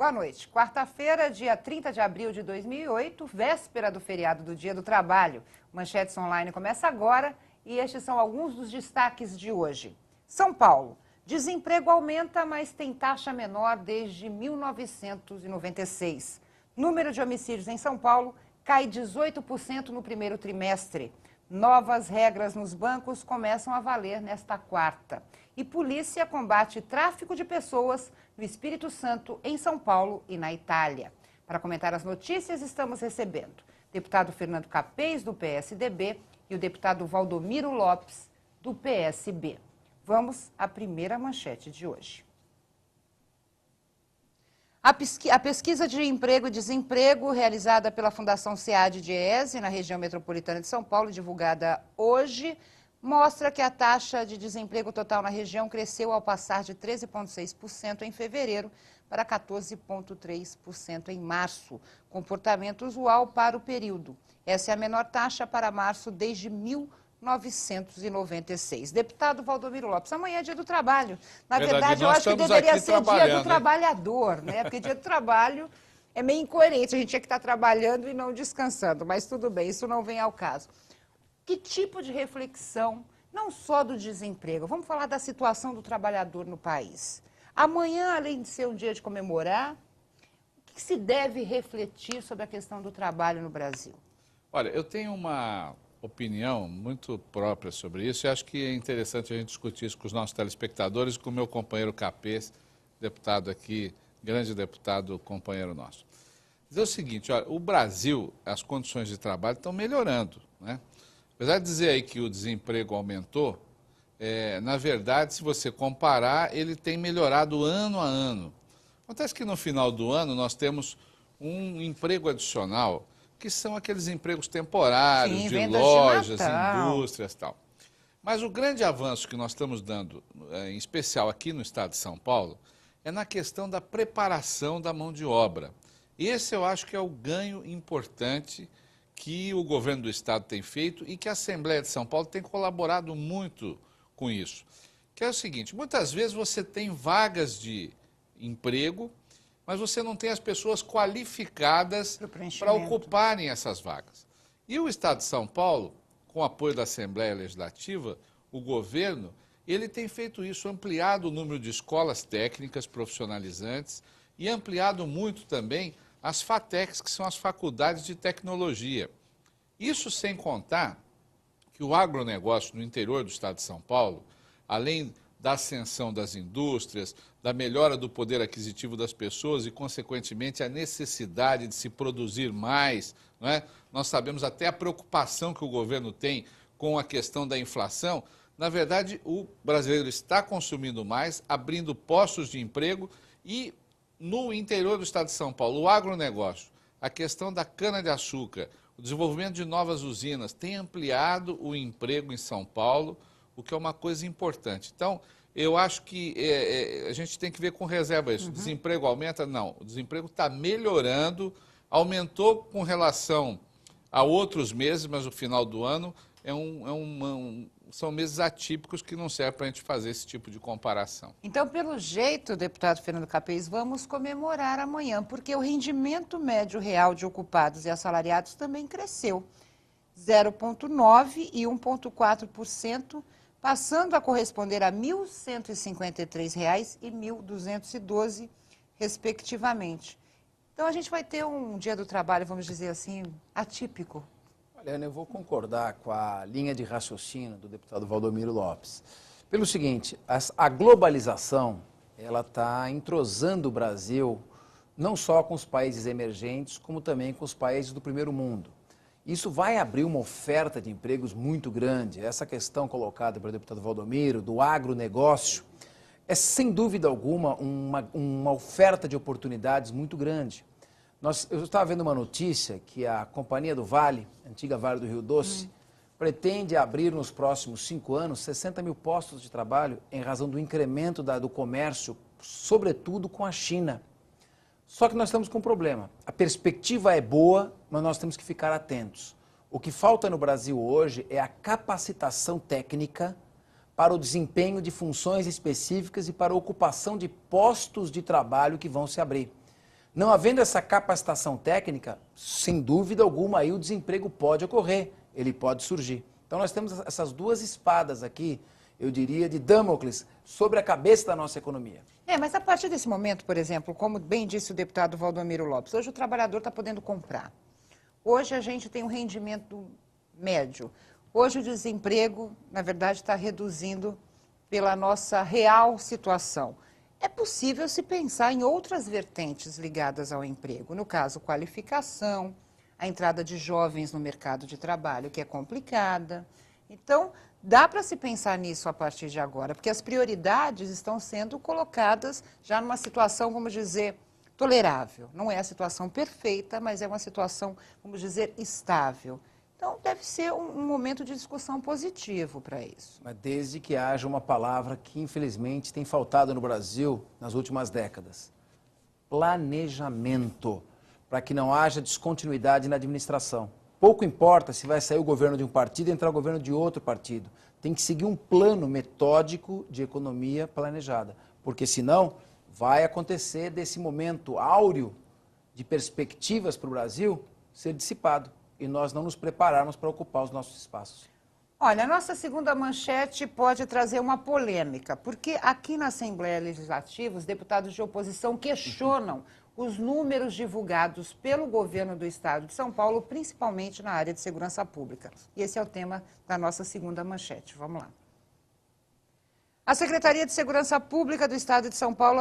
Boa noite. Quarta-feira, dia 30 de abril de 2008, véspera do feriado do Dia do Trabalho. Manchetes Online começa agora e estes são alguns dos destaques de hoje. São Paulo. Desemprego aumenta, mas tem taxa menor desde 1996. Número de homicídios em São Paulo cai 18% no primeiro trimestre. Novas regras nos bancos começam a valer nesta quarta. E polícia combate tráfico de pessoas no Espírito Santo, em São Paulo e na Itália. Para comentar as notícias, estamos recebendo o deputado Fernando Capês, do PSDB, e o deputado Valdomiro Lopes, do PSB. Vamos à primeira manchete de hoje. A pesquisa de emprego e desemprego realizada pela Fundação SEAD-DIEESE, na região metropolitana de São Paulo, divulgada hoje, mostra que a taxa de desemprego total na região cresceu ao passar de 13,6% em fevereiro para 14,3% em março, comportamento usual para o período. Essa é a menor taxa para março desde 1996. Deputado Valdomiro Lopes, amanhã é dia do trabalho. Na verdade, eu acho que deveria ser dia do trabalhador, né? Porque dia do trabalho é meio incoerente, a gente tinha que estar trabalhando e não descansando, mas tudo bem, isso não vem ao caso. Que tipo de reflexão, não só do desemprego, vamos falar da situação do trabalhador no país. Amanhã, além de ser um dia de comemorar, o que se deve refletir sobre a questão do trabalho no Brasil? Olha, eu tenho uma opinião muito própria sobre isso e acho que é interessante a gente discutir isso com os nossos telespectadores e com o meu companheiro Capês, deputado aqui, grande deputado, companheiro nosso. Dizer o seguinte, olha, o Brasil, as condições de trabalho estão melhorando, né? Apesar de dizer aí que o desemprego aumentou, na verdade, se você comparar, ele tem melhorado ano a ano. Acontece que no final do ano nós temos um emprego adicional, que são aqueles empregos temporários, de lojas, indústrias e tal. Mas o grande avanço que nós estamos dando, em especial aqui no estado de São Paulo, é na questão da preparação da mão de obra. Esse eu acho que é o ganho importante que o governo do estado tem feito e que a Assembleia de São Paulo tem colaborado muito com isso. Que é o seguinte, muitas vezes você tem vagas de emprego, mas você não tem as pessoas qualificadas para ocuparem essas vagas. E o estado de São Paulo, com o apoio da Assembleia Legislativa, o governo, ele tem feito isso, ampliado o número de escolas técnicas profissionalizantes e ampliado muito também as FATECs, que são as faculdades de tecnologia. Isso sem contar que o agronegócio no interior do estado de São Paulo, além da ascensão das indústrias, da melhora do poder aquisitivo das pessoas e, consequentemente, a necessidade de se produzir mais, não é? Nós sabemos até a preocupação que o governo tem com a questão da inflação. Na verdade, o brasileiro está consumindo mais, abrindo postos de emprego e, no interior do estado de São Paulo, o agronegócio, a questão da cana-de-açúcar, o desenvolvimento de novas usinas tem ampliado o emprego em São Paulo, o que é uma coisa importante. Então, eu acho que a gente tem que ver com reserva isso. O desemprego aumenta? Não. O desemprego está melhorando, aumentou com relação a outros meses, mas o final do ano são meses atípicos que não servem para a gente fazer esse tipo de comparação. Então, pelo jeito, deputado Fernando Capês, vamos comemorar amanhã, porque o rendimento médio real de ocupados e assalariados também cresceu. 0,9% e 1,4%, passando a corresponder a R$ 1.153 e R$ 1.212, respectivamente. Então, a gente vai ter um dia do trabalho, vamos dizer assim, atípico. Olha, Ana, eu vou concordar com a linha de raciocínio do deputado Valdomiro Lopes. Pelo seguinte, a globalização, ela está entrosando o Brasil não só com os países emergentes, como também com os países do primeiro mundo. Isso vai abrir uma oferta de empregos muito grande. Essa questão colocada pelo deputado Valdomiro, do agronegócio, é sem dúvida alguma uma oferta de oportunidades muito grande. Eu estava vendo uma notícia que a Companhia do Vale, antiga Vale do Rio Doce, pretende abrir nos próximos 5 anos 60 mil postos de trabalho em razão do incremento do comércio, sobretudo com a China. Só que nós estamos com um problema. A perspectiva é boa, mas nós temos que ficar atentos. O que falta no Brasil hoje é a capacitação técnica para o desempenho de funções específicas e para a ocupação de postos de trabalho que vão se abrir. Não havendo essa capacitação técnica, sem dúvida alguma, aí o desemprego pode ocorrer, ele pode surgir. Então nós temos essas duas espadas aqui, eu diria, de Damocles, sobre a cabeça da nossa economia. Mas a partir desse momento, por exemplo, como bem disse o deputado Valdomiro Lopes, hoje o trabalhador está podendo comprar. Hoje a gente tem um rendimento médio. Hoje o desemprego, na verdade, está reduzindo pela nossa real situação. É possível se pensar em outras vertentes ligadas ao emprego. No caso, qualificação, a entrada de jovens no mercado de trabalho, que é complicada. Então, dá para se pensar nisso a partir de agora, porque as prioridades estão sendo colocadas já numa situação, vamos dizer, tolerável. Não é a situação perfeita, mas é uma situação, vamos dizer, estável. Então, deve ser um momento de discussão positivo para isso. Mas desde que haja uma palavra que, infelizmente, tem faltado no Brasil nas últimas décadas. Planejamento, para que não haja descontinuidade na administração. Pouco importa se vai sair o governo de um partido e entrar o governo de outro partido. Tem que seguir um plano metódico de economia planejada, porque senão vai acontecer desse momento áureo de perspectivas para o Brasil ser dissipado e nós não nos prepararmos para ocupar os nossos espaços. Olha, a nossa segunda manchete pode trazer uma polêmica, porque aqui na Assembleia Legislativa os deputados de oposição questionam os números divulgados pelo governo do Estado de São Paulo, principalmente na área de segurança pública. E esse é o tema da nossa segunda manchete. Vamos lá. A Secretaria de Segurança Pública do Estado de São Paulo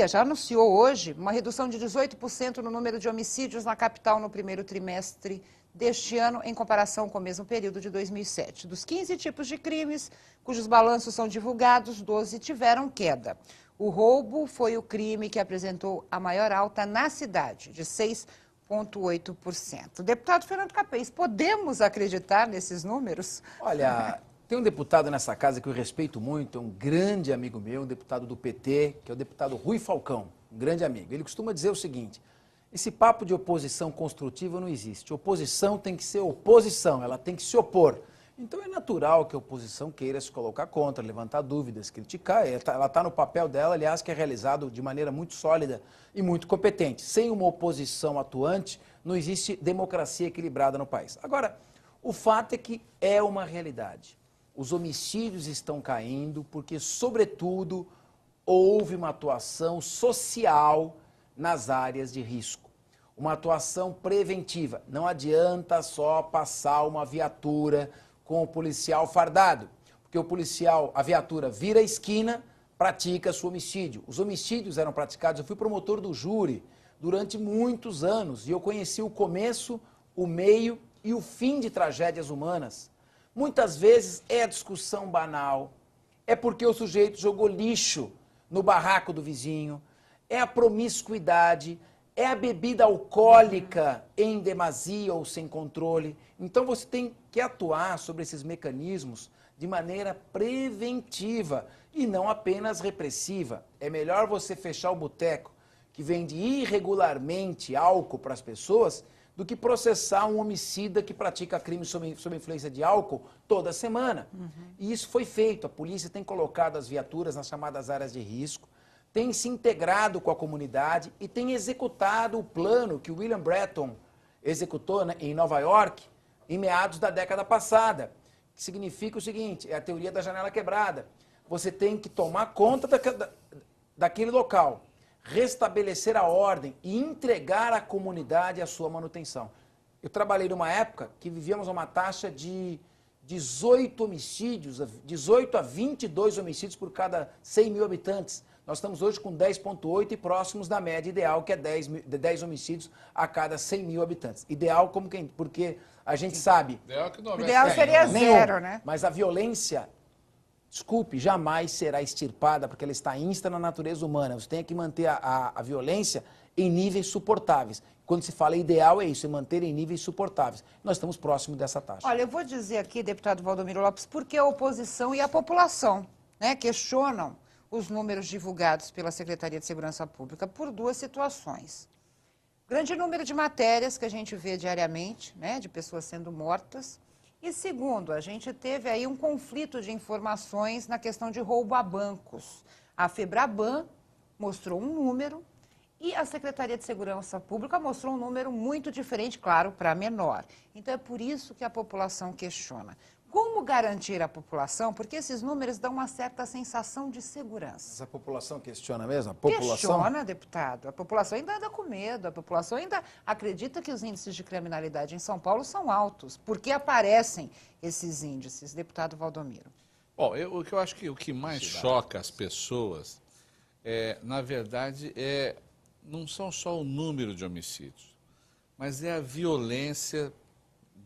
já anunciou hoje uma redução de 18% no número de homicídios na capital no primeiro trimestre deste ano, em comparação com o mesmo período de 2007. Dos 15 tipos de crimes cujos balanços são divulgados, 12 tiveram queda. O roubo foi o crime que apresentou a maior alta na cidade, de 6,8%. Deputado Fernando Capês, podemos acreditar nesses números? Olha, tem um deputado nessa casa que eu respeito muito, é um grande amigo meu, um deputado do PT, que é o deputado Rui Falcão, um grande amigo. Ele costuma dizer o seguinte: esse papo de oposição construtiva não existe. Oposição tem que ser oposição, ela tem que se opor. Então é natural que a oposição queira se colocar contra, levantar dúvidas, criticar. Ela está no papel dela, aliás, que é realizado de maneira muito sólida e muito competente. Sem uma oposição atuante, não existe democracia equilibrada no país. Agora, o fato é que é uma realidade. Os homicídios estão caindo porque, sobretudo, houve uma atuação social nas áreas de risco. Uma atuação preventiva. Não adianta só passar uma viatura com o policial fardado, porque o policial, a viatura vira a esquina, pratica seu homicídio. Os homicídios eram praticados, eu fui promotor do júri durante muitos anos e eu conheci o começo, o meio e o fim de tragédias humanas. Muitas vezes é a discussão banal, é porque o sujeito jogou lixo no barraco do vizinho, é a promiscuidade, é a bebida alcoólica em demasia ou sem controle. Então você tem que atuar sobre esses mecanismos de maneira preventiva e não apenas repressiva. É melhor você fechar o boteco que vende irregularmente álcool para as pessoas do que processar um homicida que pratica crime sob influência de álcool toda semana. E isso foi feito. A polícia tem colocado as viaturas nas chamadas áreas de risco, tem se integrado com a comunidade e tem executado o plano que o William Brereton executou em Nova York em meados da década passada, que significa o seguinte, é a teoria da janela quebrada. Você tem que tomar conta daquele local, restabelecer a ordem e entregar à comunidade a sua manutenção. Eu trabalhei numa época que vivíamos uma taxa de 18 homicídios, 18 a 22 homicídios por cada 100 mil habitantes. Nós estamos hoje com 10,8 e próximos da média ideal, que é 10 homicídios a cada 100 mil habitantes. Ideal como quem? Porque a gente sabe... O ideal seria zero, né? Mas a violência, desculpe, jamais será extirpada, porque ela está insta na natureza humana. Você tem que manter a violência em níveis suportáveis. Quando se fala ideal, é isso, é manter em níveis suportáveis. Nós estamos próximos dessa taxa. Olha, eu vou dizer aqui, deputado Valdomiro Lopes, porque a oposição e a população, né, questionam os números divulgados pela Secretaria de Segurança Pública por duas situações. Grande número de matérias que a gente vê diariamente, né, de pessoas sendo mortas. E segundo, a gente teve aí um conflito de informações na questão de roubo a bancos. A Febraban mostrou um número E a Secretaria de Segurança Pública mostrou um número muito diferente, claro, para menor. Então é por isso que a população questiona. Como garantir a população? Porque esses números dão uma certa sensação de segurança. Essa população questiona mesmo? A população? Questiona, deputado. A população ainda anda com medo, a população ainda acredita que os índices de criminalidade em São Paulo são altos. Por que aparecem esses índices, deputado Valdomiro? Bom, o que eu acho que o que mais choca as pessoas, na verdade, não são só o número de homicídios, mas é a violência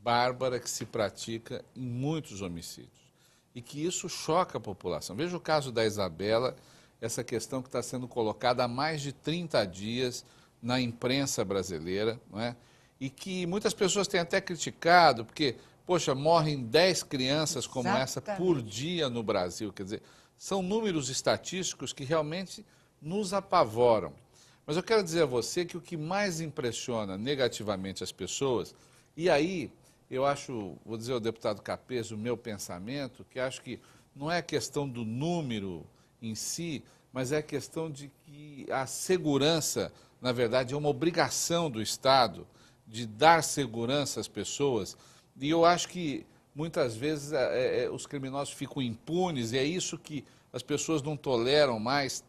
bárbara que se pratica em muitos homicídios. E que isso choca a população. Veja o caso da Isabela, essa questão que está sendo colocada há mais de 30 dias na imprensa brasileira, não é? E que muitas pessoas têm até criticado, porque, poxa, morrem 10 crianças como essa por dia no Brasil. Quer dizer, são números estatísticos que realmente nos apavoram. Mas eu quero dizer a você que o que mais impressiona negativamente as pessoas, e aí eu acho, vou dizer ao deputado Capês, o meu pensamento, que acho que não é a questão do número em si, mas é a questão de que a segurança, na verdade, é uma obrigação do Estado de dar segurança às pessoas. E eu acho que muitas vezes os criminosos ficam impunes, e é isso que as pessoas não toleram mais.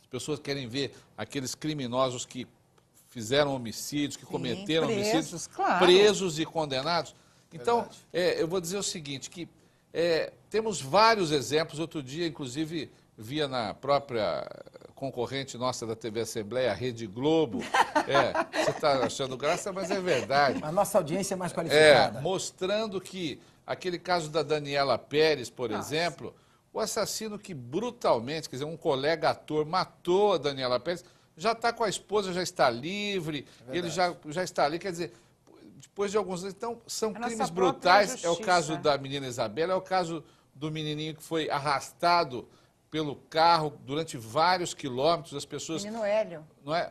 As pessoas querem ver aqueles criminosos que fizeram homicídios, que cometeram homicídios, claro, presos e condenados. Então, eu vou dizer o seguinte, que temos vários exemplos. Outro dia, inclusive, via na própria concorrente nossa da TV Assembleia, a Rede Globo. Você está achando graça, mas é verdade. A nossa audiência é mais qualificada. Mostrando que aquele caso da Daniela Pérez, por exemplo, o assassino que brutalmente, quer dizer, um colega ator matou a Daniela Pérez, já está com a esposa, já está livre, ele já está ali, quer dizer, depois de alguns anos. Então, são crimes brutais. Justiça. É o caso da menina Isabela, é o caso do menininho que foi arrastado pelo carro durante vários quilômetros, as pessoas... Menino Hélio. Não é?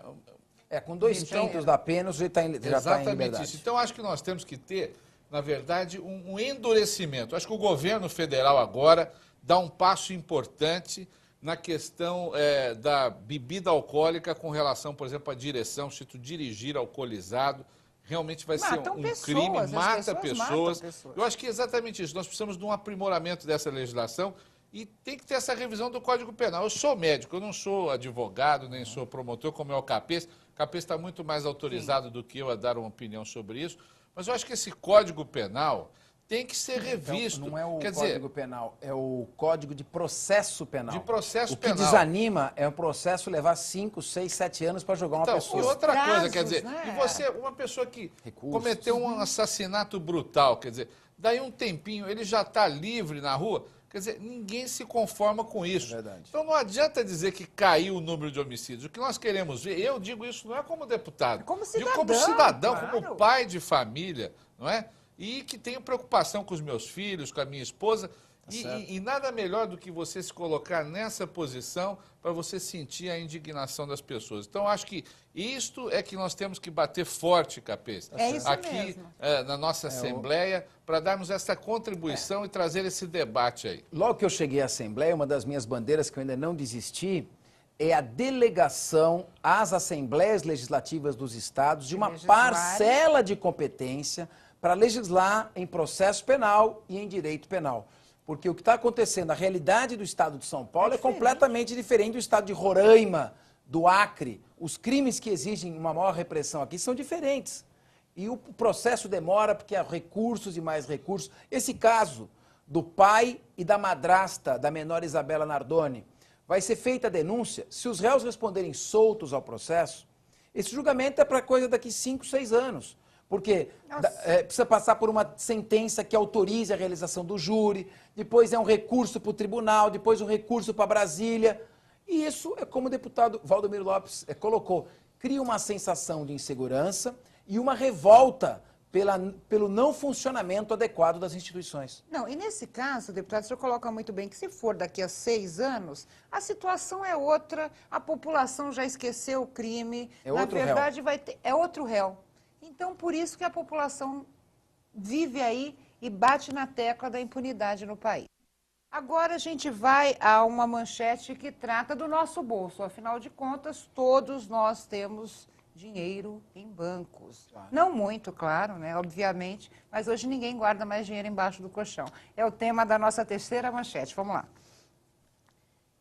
Com 2 quintos da pena, já está em liberdade. Exatamente isso. Então, acho que nós temos que ter, na verdade, um endurecimento. Acho que o governo federal agora dá um passo importante na questão da bebida alcoólica com relação, por exemplo, à direção. Se tu dirigir alcoolizado, realmente vai ser um crime, mata pessoas. Eu acho que é exatamente isso. Nós precisamos de um aprimoramento dessa legislação e tem que ter essa revisão do Código Penal. Eu sou médico, eu não sou advogado, nem sou promotor, como é o Capês. O Capês está muito mais autorizado do que eu a dar uma opinião sobre isso. Mas eu acho que esse Código Penal tem que ser revisto. Então, não é o Código Penal, é o Código de Processo Penal. De processo penal. O que desanima é o processo levar 5, 6, 7 anos para julgar uma pessoa. E outra coisa, quer dizer, né? e você, uma pessoa que cometeu um assassinato brutal, quer dizer, daí um tempinho ele já está livre na rua, quer dizer, ninguém se conforma com isso. É verdade. Então não adianta dizer que caiu o número de homicídios. O que nós queremos ver, eu digo isso não é como deputado, como digo cidadão, como cidadão, claro, como pai de família, não é? E que tenho preocupação com os meus filhos, com a minha esposa. E nada melhor do que você se colocar nessa posição para você sentir a indignação das pessoas. Então, acho que isto é que nós temos que bater forte, Capês, isso aqui mesmo. Na nossa Assembleia, para darmos essa contribuição e trazer esse debate aí. Logo que eu cheguei à Assembleia, uma das minhas bandeiras que eu ainda não desisti é a delegação às Assembleias Legislativas dos Estados de uma parcela de competência para legislar em processo penal e em direito penal. Porque o que está acontecendo, a realidade do Estado de São Paulo é completamente diferente do Estado de Roraima, do Acre. Os crimes que exigem uma maior repressão aqui são diferentes. E o processo demora porque há recursos e mais recursos. Esse caso do pai e da madrasta da menor Isabela Nardoni, vai ser feita a denúncia. Se os réus responderem soltos ao processo, esse julgamento é para coisa daqui 5, 6 anos. Porque precisa passar por uma sentença que autorize a realização do júri, depois é um recurso para o tribunal, depois um recurso para Brasília. E isso é como o deputado Valdomiro Lopes colocou, cria uma sensação de insegurança e uma revolta pelo não funcionamento adequado das instituições. Não, e nesse caso, deputado, o senhor coloca muito bem que se for daqui a 6 anos, a situação é outra, a população já esqueceu o crime, na verdade é outro réu. Então, por isso que a população vive aí e bate na tecla da impunidade no país. Agora a gente vai a uma manchete que trata do nosso bolso. Afinal de contas, todos nós temos dinheiro em bancos. Claro. Não muito, claro, né? Obviamente, mas hoje ninguém guarda mais dinheiro embaixo do colchão. É o tema da nossa terceira manchete. Vamos lá.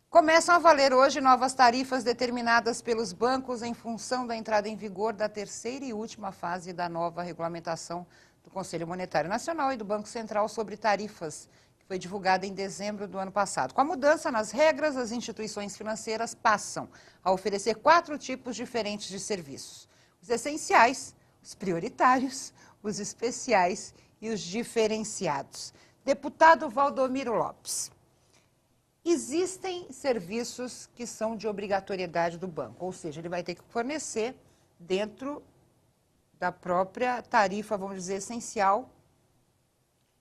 Começam a valer hoje novas tarifas determinadas pelos bancos em função da entrada em vigor da terceira e última fase da nova regulamentação do Conselho Monetário Nacional e do Banco Central sobre tarifas, que foi divulgada em dezembro do ano passado. Com a mudança nas regras, as instituições financeiras passam a oferecer 4 tipos diferentes de serviços: os essenciais, os prioritários, os especiais e os diferenciados. Deputado Valdomiro Lopes. Existem serviços que são de obrigatoriedade do banco, ou seja, ele vai ter que fornecer dentro da própria tarifa, vamos dizer, essencial,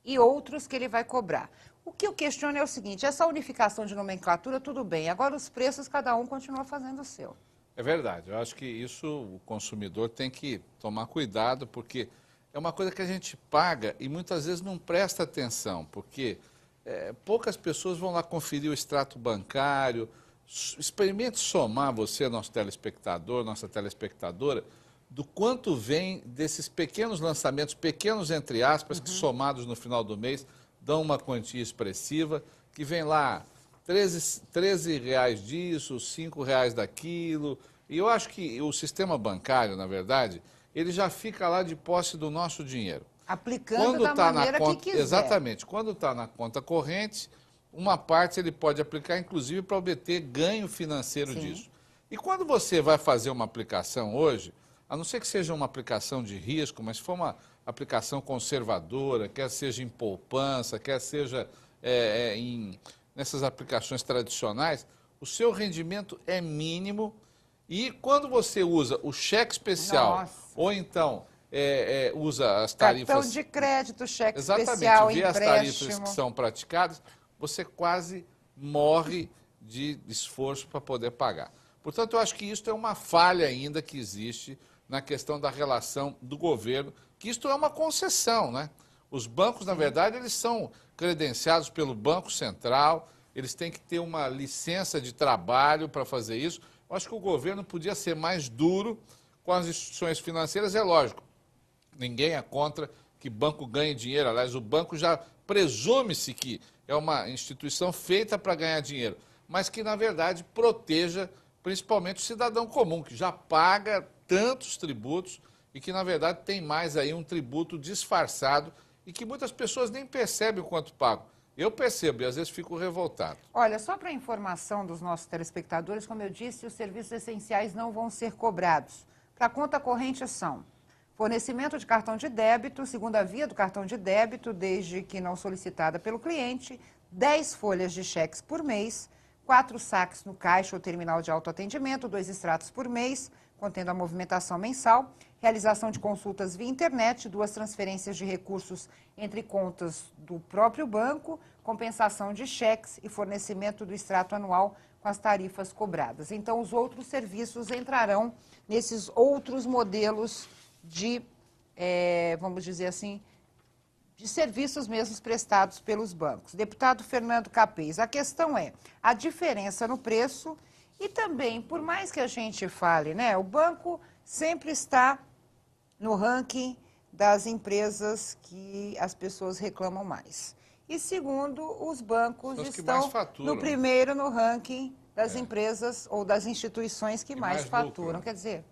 e outros que ele vai cobrar. O que eu questiono é o seguinte: essa unificação de nomenclatura, tudo bem, agora os preços cada um continua fazendo o seu. É verdade, eu acho que isso o consumidor tem que tomar cuidado, porque é uma coisa que a gente paga e muitas vezes não presta atenção, porque poucas pessoas vão lá conferir o extrato bancário. Experimente somar você, nosso telespectador, nossa telespectadora, do quanto vem desses pequenos lançamentos, pequenos entre aspas, que somados no final do mês dão uma quantia expressiva, que vem lá 13 reais disso, 5 reais daquilo. E eu acho que o sistema bancário, na verdade, ele já fica lá de posse do nosso dinheiro. Aplicando da maneira que quiser. Exatamente. Quando está na conta corrente, uma parte ele pode aplicar, inclusive, para obter ganho financeiro disso. E quando você vai fazer uma aplicação hoje, a não ser que seja uma aplicação de risco, mas se for uma aplicação conservadora, quer seja em poupança, quer seja nessas aplicações tradicionais, o seu rendimento é mínimo. E quando você usa o cheque especial, ou então usa as tarifas... Cartão de crédito, cheque exatamente, especial, vê empréstimo. as tarifas que são praticadas, você quase morre de esforço para poder pagar. Portanto, eu acho que isso é uma falha ainda que existe na questão da relação do governo, que isto é uma concessão, né? Os bancos, na verdade, eles são credenciados pelo Banco Central, eles têm que ter uma licença de trabalho para fazer isso. Eu acho que o governo podia ser mais duro com as instituições financeiras, é lógico. Ninguém é contra que banco ganhe dinheiro. Aliás, o banco já presume-se que é uma instituição feita para ganhar dinheiro, mas que, na verdade, proteja principalmente o cidadão comum, que já paga tantos tributos e que, na verdade, tem mais aí um tributo disfarçado e que muitas pessoas nem percebem o quanto pagam. Eu percebo e, às vezes, fico revoltado. Olha, só para informação dos nossos telespectadores, como eu disse, os serviços essenciais não vão ser cobrados. Para conta corrente são fornecimento de cartão de débito, segunda via do cartão de débito, desde que não solicitada pelo cliente, 10 folhas de cheques por mês, 4 saques no caixa ou terminal de autoatendimento, 2 extratos por mês, contendo a movimentação mensal, realização de consultas via internet, 2 transferências de recursos entre contas do próprio banco, compensação de cheques e fornecimento do extrato anual com as tarifas cobradas. Então, os outros serviços entrarão nesses outros modelos de, vamos dizer assim, de serviços mesmos prestados pelos bancos. Deputado Fernando Capês, a questão é a diferença no preço e também, por mais que a gente fale, né, o banco sempre está no ranking das empresas que as pessoas reclamam mais. E segundo, os bancos estão no primeiro no ranking das empresas ou das instituições que mais faturam. Quer dizer,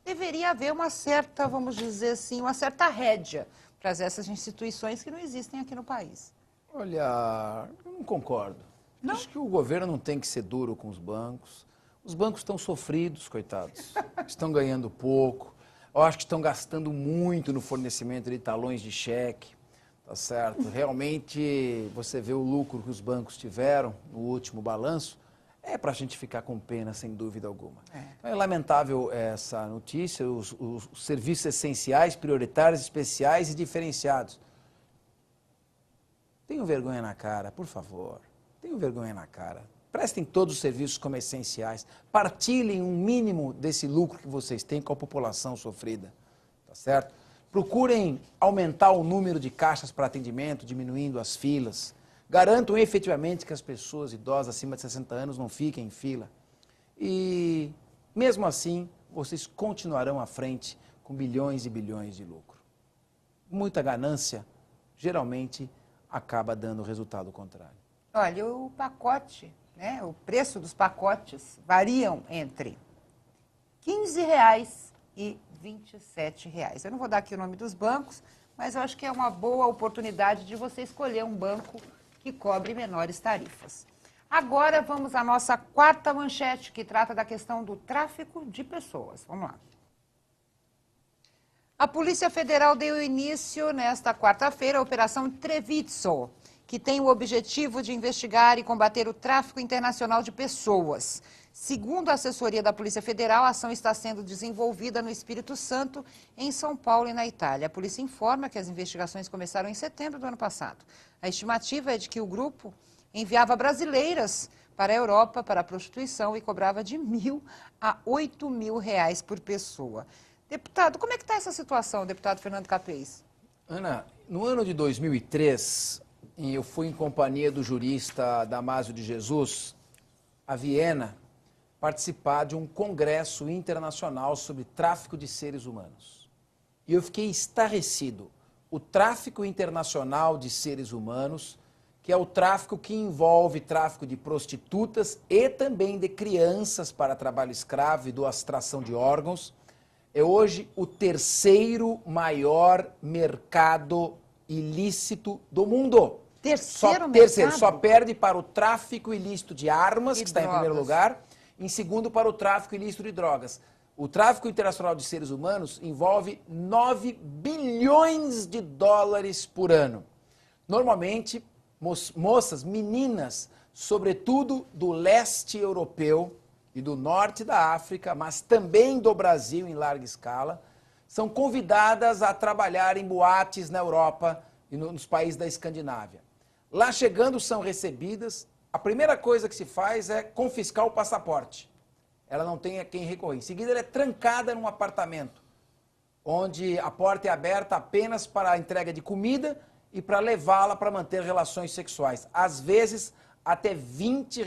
deveria haver uma certa, vamos dizer assim, uma certa rédea para essas instituições que não existem aqui no país. Olha, eu não concordo. Não? Acho que o governo não tem que ser duro com os bancos. Os bancos estão sofridos, coitados. Estão ganhando pouco. Eu acho que estão gastando muito no fornecimento de talões de cheque. Tá certo? Realmente, você vê o lucro que os bancos tiveram no último balanço, é para a gente ficar com pena, sem dúvida alguma. Então, é lamentável essa notícia, os serviços essenciais, prioritários, especiais e diferenciados. Tenham vergonha na cara, por favor. Tenham vergonha na cara. Prestem todos os serviços como essenciais. Partilhem um mínimo desse lucro que vocês têm com a população sofrida. Tá certo? Procurem aumentar o número de caixas para atendimento, diminuindo as filas. garantam efetivamente que as pessoas idosas acima de 60 anos não fiquem em fila. E, mesmo assim, vocês continuarão à frente com bilhões e bilhões de lucro. Muita ganância, geralmente, acaba dando resultado contrário. Olha, o pacote, né, o preço dos pacotes variam entre R$ 15 e R$ 27. Eu não vou dar aqui o nome dos bancos, mas eu acho que é uma boa oportunidade de você escolher um banco que cobre menores tarifas. Agora vamos à nossa quarta manchete, que trata da questão do tráfico de pessoas. Vamos lá. A Polícia Federal deu início nesta quarta-feira à Operação Trevizo, que tem o objetivo de investigar e combater o tráfico internacional de pessoas. Segundo a assessoria da Polícia Federal, a ação está sendo desenvolvida no Espírito Santo, em São Paulo e na Itália. A polícia informa que as investigações começaram em setembro do ano passado. A estimativa é de que o grupo enviava brasileiras para a Europa para a prostituição e cobrava de R$ 1.000 a R$ 8.000 por pessoa. Deputado, como é que está essa situação, deputado Fernando Capês? Ana, no ano de 2003, eu fui em companhia do jurista Damásio de Jesus a Viena participar de um congresso internacional sobre tráfico de seres humanos. E eu fiquei estarrecido. O tráfico internacional de seres humanos, que é o tráfico que envolve tráfico de prostitutas e também de crianças para trabalho escravo e doação de órgãos, é hoje o terceiro maior mercado ilícito do mundo. Terceiro, só perde para o tráfico ilícito de armas, que está em primeiro lugar, em segundo para o tráfico ilícito de drogas. O tráfico internacional de seres humanos envolve 9 bilhões de dólares por ano. Normalmente, moças, meninas, sobretudo do leste europeu e do norte da África, mas também do Brasil em larga escala, são convidadas a trabalhar em boates na Europa e nos países da Escandinávia. Lá chegando são recebidas, a primeira coisa que se faz é confiscar o passaporte. Ela não tem a quem recorrer. Em seguida, ela é trancada num apartamento, onde a porta é aberta apenas para a entrega de comida e para levá-la para manter relações sexuais. Às vezes, até 20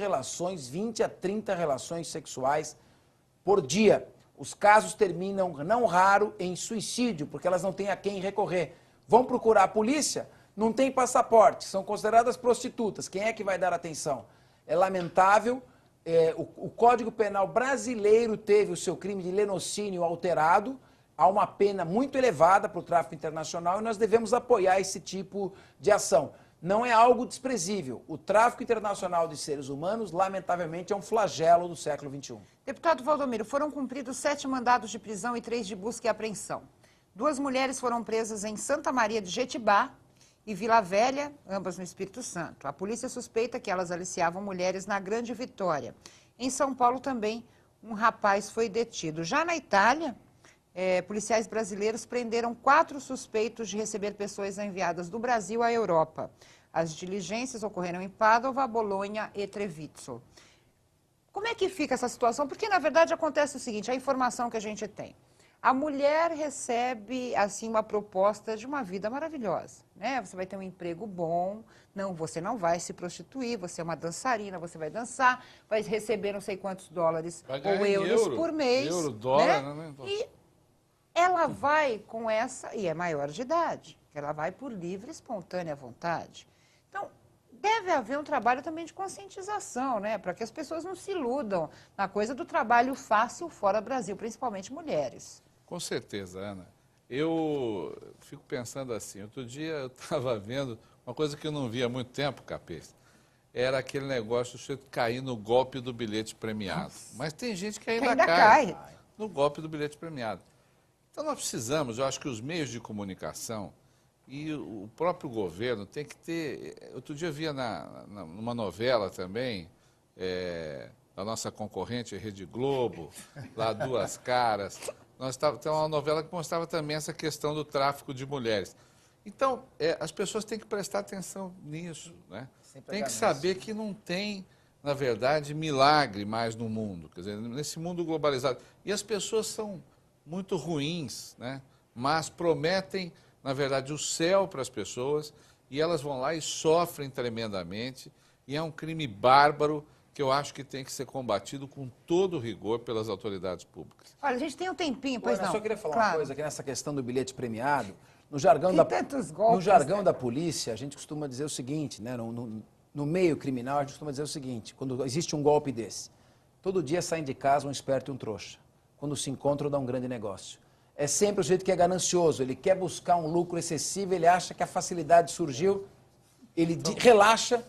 a 30 relações sexuais por dia. Os casos terminam, não raro, em suicídio, porque elas não têm a quem recorrer. Vão procurar a polícia, não tem passaporte, são consideradas prostitutas. Quem é que vai dar atenção? É lamentável, o Código Penal brasileiro teve o seu crime de lenocínio alterado, há uma pena muito elevada para o tráfico internacional e nós devemos apoiar esse tipo de ação. Não é algo desprezível. O tráfico internacional de seres humanos, lamentavelmente, é um flagelo do século XXI. Deputado Valdomiro, foram cumpridos 7 mandados de prisão e 3 de busca e apreensão. 2 mulheres foram presas em Santa Maria de Jetibá e Vila Velha, ambas no Espírito Santo. A polícia suspeita que elas aliciavam mulheres na Grande Vitória. Em São Paulo também, um rapaz foi detido. Já na Itália, policiais brasileiros prenderam 4 suspeitos de receber pessoas enviadas do Brasil à Europa. As diligências ocorreram em Pádua, Bolonha e Treviso. Como é que fica essa situação? Porque, na verdade, acontece o seguinte, a informação que a gente tem. A mulher recebe, assim, uma proposta de uma vida maravilhosa, né? Você vai ter um emprego bom, você não vai se prostituir, você é uma dançarina, você vai dançar, vai receber não sei quantos dólares ou euros por mês. Euro, dólar, né? E ela vai com essa, e é maior de idade, ela vai por livre, espontânea vontade. Então, deve haver um trabalho também de conscientização, né? Para que as pessoas não se iludam na coisa do trabalho fácil fora Brasil, principalmente mulheres. Com certeza, Ana. Eu fico pensando assim, outro dia eu estava vendo uma coisa que eu não via há muito tempo, Capês, era aquele negócio de cair no golpe do bilhete premiado. Nossa. Mas tem gente que Ainda cai cai no golpe do bilhete premiado. Então nós precisamos, eu acho que os meios de comunicação e o próprio governo tem que ter... Outro dia eu via numa novela também, da nossa concorrente Rede Globo, lá Duas Caras, tem uma novela que mostrava também essa questão do tráfico de mulheres. Então, as pessoas têm que prestar atenção nisso, né? Tem que saber que não tem, na verdade, milagre mais no mundo, quer dizer, nesse mundo globalizado. E as pessoas são muito ruins, né? Mas prometem, na verdade, o céu para as pessoas e elas vão lá e sofrem tremendamente, e é um crime bárbaro que eu acho que tem que ser combatido com todo rigor pelas autoridades públicas. Olha, a gente tem um tempinho, pois Ana, não. só queria falar Claro. uma coisa aqui nessa questão do bilhete premiado. No jargão, Tem tantos golpes, no jargão né? da polícia, a gente costuma dizer o seguinte, né? No meio criminal, a gente costuma dizer o seguinte, quando existe um golpe desse, todo dia saem de casa um esperto e um trouxa. Quando se encontram, dá um grande negócio. É sempre o jeito que é ganancioso, ele quer buscar um lucro excessivo, ele acha que a facilidade surgiu, ele relaxa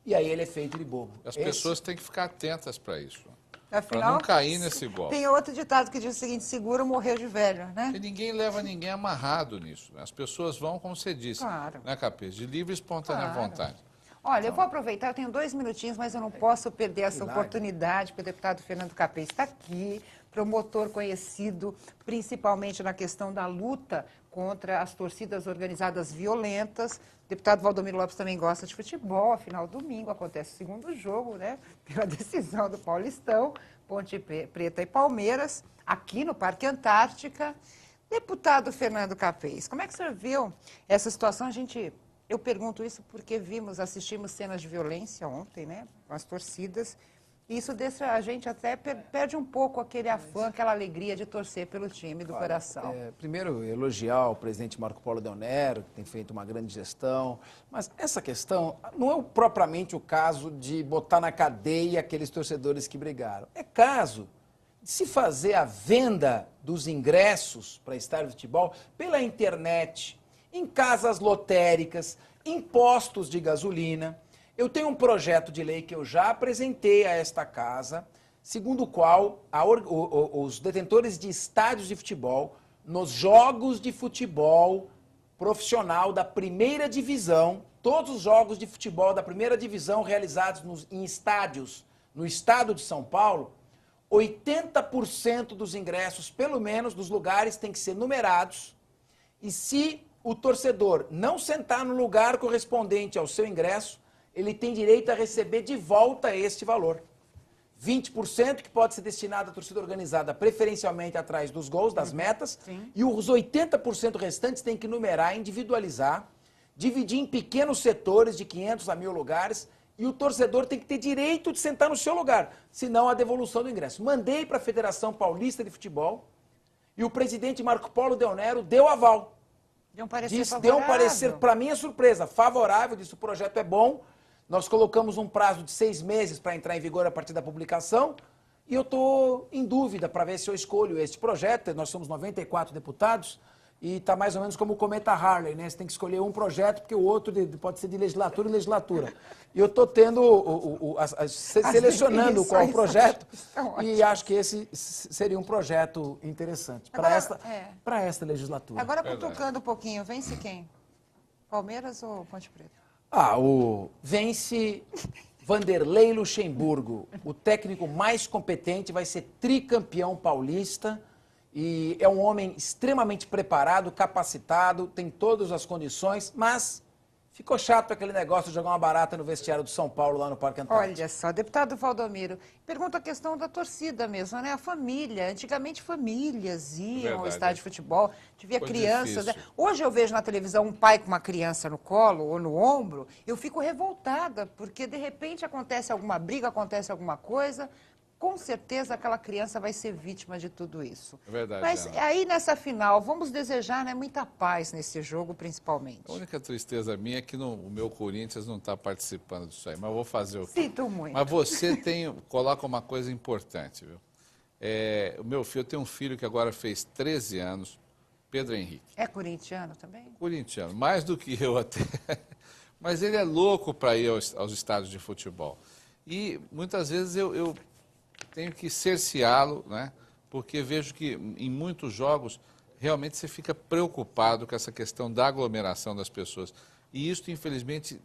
e aí ele é feito de bobo. As pessoas têm que ficar atentas para isso, para Afinal, não cair nesse golpe. tem outro ditado que diz o seguinte, seguro morrer de velho, né? E ninguém leva ninguém amarrado nisso. As pessoas vão, como você disse, Claro. né, Capês? De livre e espontânea Claro. vontade. Olha, eu vou aproveitar, eu tenho 2 minutinhos, mas eu não posso perder essa oportunidade, porque o deputado Fernando Capês está aqui, promotor conhecido principalmente na questão da luta contra as torcidas organizadas violentas. O deputado Valdomiro Lopes também gosta de futebol, afinal, domingo acontece o segundo jogo, né? Pela decisão do Paulistão, Ponte Preta e Palmeiras, aqui no Parque Antártica. Deputado Fernando Capês, como é que o senhor viu essa situação? Eu pergunto isso porque assistimos cenas de violência ontem, né, com as torcidas, e isso deixa a gente até perde um pouco aquele afã, aquela alegria de torcer pelo time do coração. Primeiro, elogiar o presidente Marco Polo Del Nero, que tem feito uma grande gestão, mas essa questão não é propriamente o caso de botar na cadeia aqueles torcedores que brigaram. É caso de se fazer a venda dos ingressos para estádio de futebol pela internet, em casas lotéricas, em postos de gasolina. Eu tenho um projeto de lei que eu já apresentei a esta casa, segundo o qual os detentores de estádios de futebol, nos jogos de futebol profissional da primeira divisão, todos os jogos de futebol da primeira divisão realizados em estádios no estado de São Paulo, 80% dos ingressos, pelo menos, dos lugares têm que ser numerados, e se o torcedor não sentar no lugar correspondente ao seu ingresso, ele tem direito a receber de volta este valor. 20% que pode ser destinado à torcida organizada, preferencialmente atrás dos gols, das metas, e os 80% restantes tem que numerar, individualizar, dividir em pequenos setores de 500 a 1.000 lugares, e o torcedor tem que ter direito de sentar no seu lugar, senão a devolução do ingresso. Mandei para a Federação Paulista de Futebol, e o presidente Marco Polo Del Nero deu aval. Deu um parecer Deu favorável. um parecer, para minha surpresa, favorável, disse o projeto é bom. Nós colocamos um prazo de 6 meses para entrar em vigor a partir da publicação e eu estou em dúvida para ver se eu escolho este projeto. Nós somos 94 deputados e está mais ou menos como o cometa Harley, né? Você tem que escolher um projeto porque o outro pode ser de legislatura em legislatura. E eu estou selecionando qual o projeto e acho que esse seria um projeto interessante para esta legislatura. Agora, cutucando um pouquinho, vence quem? Palmeiras ou Ponte Preta? Vence Vanderlei Luxemburgo, o técnico mais competente, vai ser tricampeão paulista e é um homem extremamente preparado, capacitado, tem todas as condições, mas ficou chato aquele negócio de jogar uma barata no vestiário do São Paulo, lá no Parque Antártico. Olha só, deputado Valdomiro, pergunta a questão da torcida mesmo, né? A família, antigamente famílias iam ao estádio de futebol, tivia crianças, né? Hoje eu vejo na televisão um pai com uma criança no colo ou no ombro, eu fico revoltada, porque de repente acontece alguma briga, acontece alguma coisa, com certeza aquela criança vai ser vítima de tudo isso. É verdade. Mas Ana, aí nessa final, vamos desejar, né, muita paz nesse jogo, principalmente. a única tristeza minha é que o meu Corinthians não está participando disso aí, mas eu vou fazer o quê? Sinto muito. Mas você coloca uma coisa importante, viu? Eu tenho um filho que agora fez 13 anos, Pedro Henrique. É corintiano também? Corintiano, mais do que eu até. Mas ele é louco para ir aos estádios de futebol. E muitas vezes eu tenho que cerceá-lo, né? Porque vejo que em muitos jogos realmente você fica preocupado com essa questão da aglomeração das pessoas. E isso, infelizmente,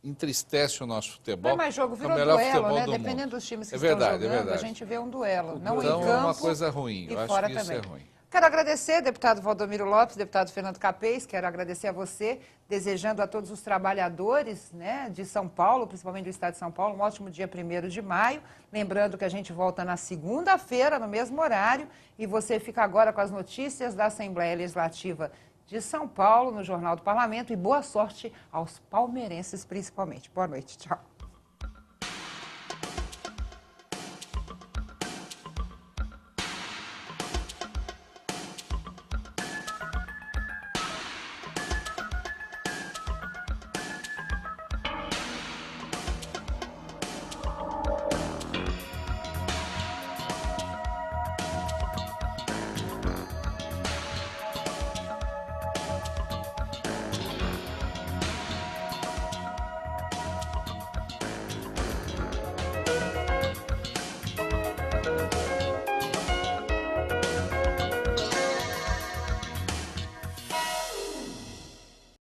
entristece o nosso futebol. Não é mais jogo, é virou o melhor duelo, futebol né? do Dependendo mundo. dos times que É estão verdade, jogando, é verdade. a gente vê um duelo. Não em Então campo, é uma coisa ruim. E Eu acho fora que isso também. é ruim. Quero agradecer, deputado Valdomiro Lopes, deputado Fernando Capês, quero agradecer a você, desejando a todos os trabalhadores, né, de São Paulo, principalmente do estado de São Paulo, um ótimo dia 1º de maio. Lembrando que a gente volta na segunda-feira, no mesmo horário, e você fica agora com as notícias da Assembleia Legislativa de São Paulo, no Jornal do Parlamento, e boa sorte aos palmeirenses, principalmente. Boa noite, tchau.